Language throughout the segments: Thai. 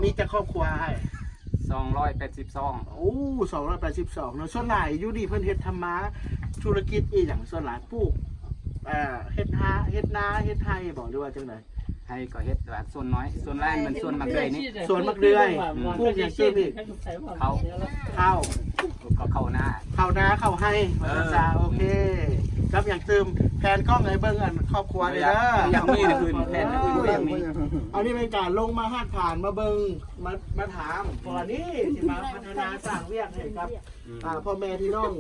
มีจะครอบครัวให้282โอ้282เนาะส่วนหลายอยู่ดีเพิ่นเฮ็ดธรรมะธุรกิจอีหยังส่วนหลายปลูกเฮ็ดนาเฮ็ดไร่บ่หรือว่าจังได๋ให้ก็เฮ็ดแบบส่วนน้อยส่วนแรกมันส่วนมักเลยนี่ สวนมะเดือยปลูกอย่างเช่นนี่ เขา ข้าว ก็เข้าหน้า ข้าวนาข้าวให้โอเคครับอย่างซึมแผนกล้องให้เบิ่งอันครอบครัวเด้อ อย่างนี้นะคือแผนอื่นก็ยังมี อันนี้เป็นการลงมาหาดผ่านมาเบิ่งมาถามก่อนนี้สิมาพัฒนาสร้างเวียกให้ครับพ่อแม่พี่น้อง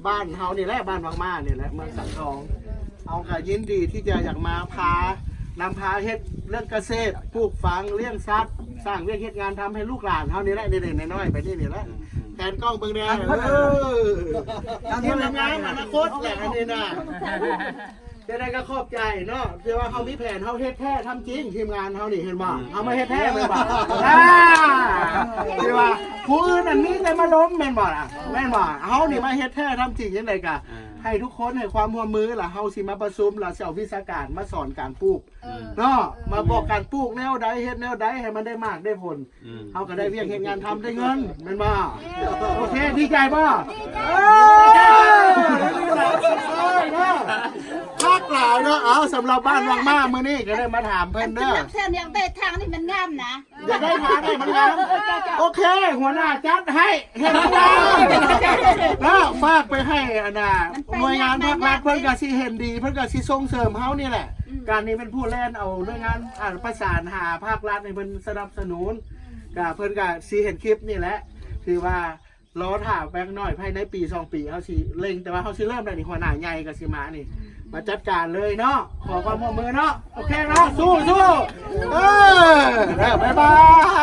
บ้านเฮานี่แหละบ้านวังมานี่แหละเมืองสังทองเอาค่ะยินดีที่จะอยากมานำพาเฮ็ดเรื่องเกษตรปลูกฝังเลี้ยงสัตว์สร้างเวียกเฮ็ดงานทำให้ลูกหลานเฮานี่แหละเด็กๆน้อยๆไปนี่แหละแผนกล้องเบิ่งแน่ทีมงานอนาคตแหละอันนี้น่ะจะได้ก็ขอบใจเนาะคือว่าเฮามีแผนเฮาเฮ็ดแท้ทำจริงทีมงานเฮานี่เห็นบ่เฮามาเฮ็ดแท้แม่นบ่คือว่าผู้อื่นอันนี้แต่มาล้มแม่นบ่ล่ะแม่นบ่เฮานี่มาเฮ็ดแท้ทำจริงจังได๋กะให้ทุกคนให้ความร่วมมือล่ะเฮาสิมาประชุมล่ะสิเอาวิชาการมาสอนการปลูกเนาะมาบอกการปลูกแนวใดเฮ็ดแนวใดให้มันได้มากได้ผลเฮาก็ได้เวียกเฮ็ดงานทำได้เงินแม่นบ่โอเคดีใจบ่ภาคหลายเนาะเอาสำหรับบ้านวังมามื้อนี้ก็ได้มาถามเพิ่นเด้อ เส้นยังได้ทางนี่มันงามนะ อยากได้ทางได้มันงามโอเค หัวหน้าจัดให้เฮ็ดงานแล้วฝากไปให้อันน่ะหน่วยงานภาครัฐเพิ่นก็สิเห็นดีเพิ่นก็สิส่งเสริมเฮานี่แหละ การนี้เป็นผู้แล่นเอาหน่วยงานประสานหาภาครัฐให้เพิ่นสนับสนุนก็เพิ่นก็สิเห็นคลิปนี่แหละคือว่ารอถามแบงค์น้อยภายในปี2ปีเฮาสิเร่งแต่ว่าเฮาสิเริ่มได้นี่หัวหน้าใหญ่ก็สิมานี่มาจัดการเลยเนาะขอความร่วมมือเนาะโอเคเนาะสู้ๆบ๊ายบาย